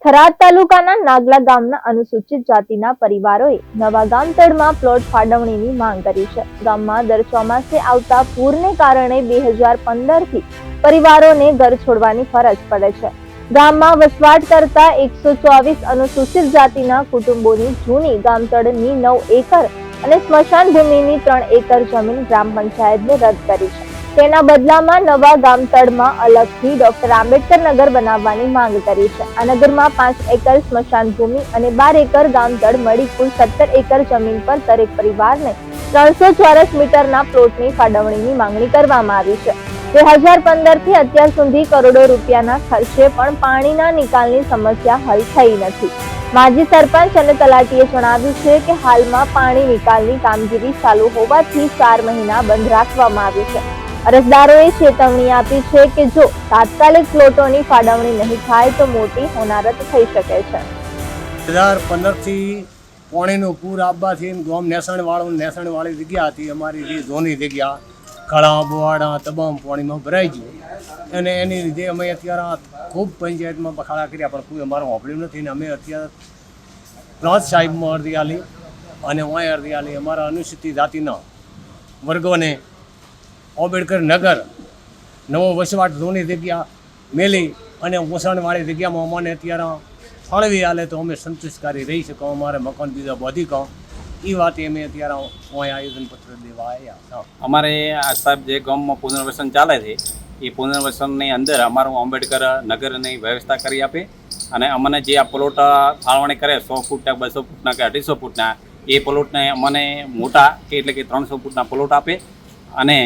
થરાદ તાલુકાના નાગલા ગામના અનુસૂચિત જાતિના પરિવારોએ નવા ગામતળમાં પ્લોટ ફાળવણીની માંગ કરી છે. ગામમાં દર ચોમાસે આવતા પૂરને કારણે 2015 થી પરિવારોને ઘર છોડવાની ફરજ પડે છે. ગામમાં વસવાટ કરતા 124 અનુસૂચિત જાતિના કુટુંબોની જૂની ગામતળની 9 એકર અને સ્મશાન ભૂમિની 3 એકર જમીન ગ્રામ પંચાયતને રદ કરી છે. તેના બદલામાં નવા ગામતળમાં અલગથી ડોક્ટર આંબેડકર નગર બનાવવાની માંગ કરી છે. આ નગરમાં 5 એકર સ્મશાન ભૂમિ અને 12 એકર ગામતળ મળી કુલ 17 એકર જમીન પર દરેક પરિવારને 300 ચોરસ મીટરના પ્લોટની ફાળવણીની માંગણી કરવામાં આવી છે. 2015 થી અત્યાર સુધી કરોડો રૂપિયાના ખર્ચે પણ પાણીના નિકાલની સમસ્યા હલ થઈ નથી. માજી સરપંચ અને તલાટીએ જણાવ્યું છે કે હાલમાં પાણી નિકાલની કામગીરી ચાલુ હોવાથી 4 મહિના બંધ રાખવામાં આવી છે. અરજદારોએ ચેતવણી આપી છે કે જો તાત્કાલિક પ્લોટોની ફાળવણી નહીં થાય તો મોટી હોનારત થઈ શકે છે. 2015 થી પાણીનું પૂર આવવાથી ગામ નેસણવાળી જગ્યા હતી. અમારી જે જૂની જગ્યા કળા બોવાડા તમામ પાણીમાં ભરાઈ ગયું અને એની લીધે અમે અત્યારે ખૂબ પંચાયતમાં બખાડા કર્યા પણ કોઈ અમારું હોંભળ્યું નથી. ને અમે અત્યારે પ્રાંત સાહેબમાં અરજી આલી અને વાંય અરજી આલી અમારા અનુસૂચિત જાતિના વર્ગોને આંબેડકર નગર નવો વસવાટ જૂની જગ્યા મેલી અને ઓસણવાળી જગ્યામાં અમને અત્યારે ફાળવી આલે તો અમે સંતુષ્ટકારી રહી શકો. અમારે મકાન બીજા વધી કહો એ વાત અમે અત્યારે આયોજનપત્ર દેવા આવ્યા. અમારે આ સાહેબ જે ગામમાં પુનર્વસન ચાલે છે એ પુનર્વસનની અંદર અમારું આંબેડકર નગરની વ્યવસ્થા કરી આપે અને અમને જે આ પ્લોટ ફાળવણી કરે 100 ફૂટના 200 ફૂટના કે 250 ફૂટના એ પ્લોટને અમને મોટા એટલે કે 300 ફૂટના પ્લોટ આપે અને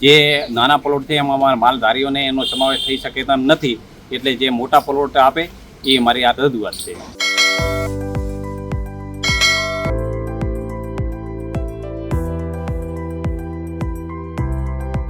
જે નાના પ્લોટ છે એમાં અમારા માલધારીઓને એનો સમાવેશ થઈ શકે તેમ નથી એટલે જે મોટા પ્લોટ આપે એ મારી આ રજૂઆત છે.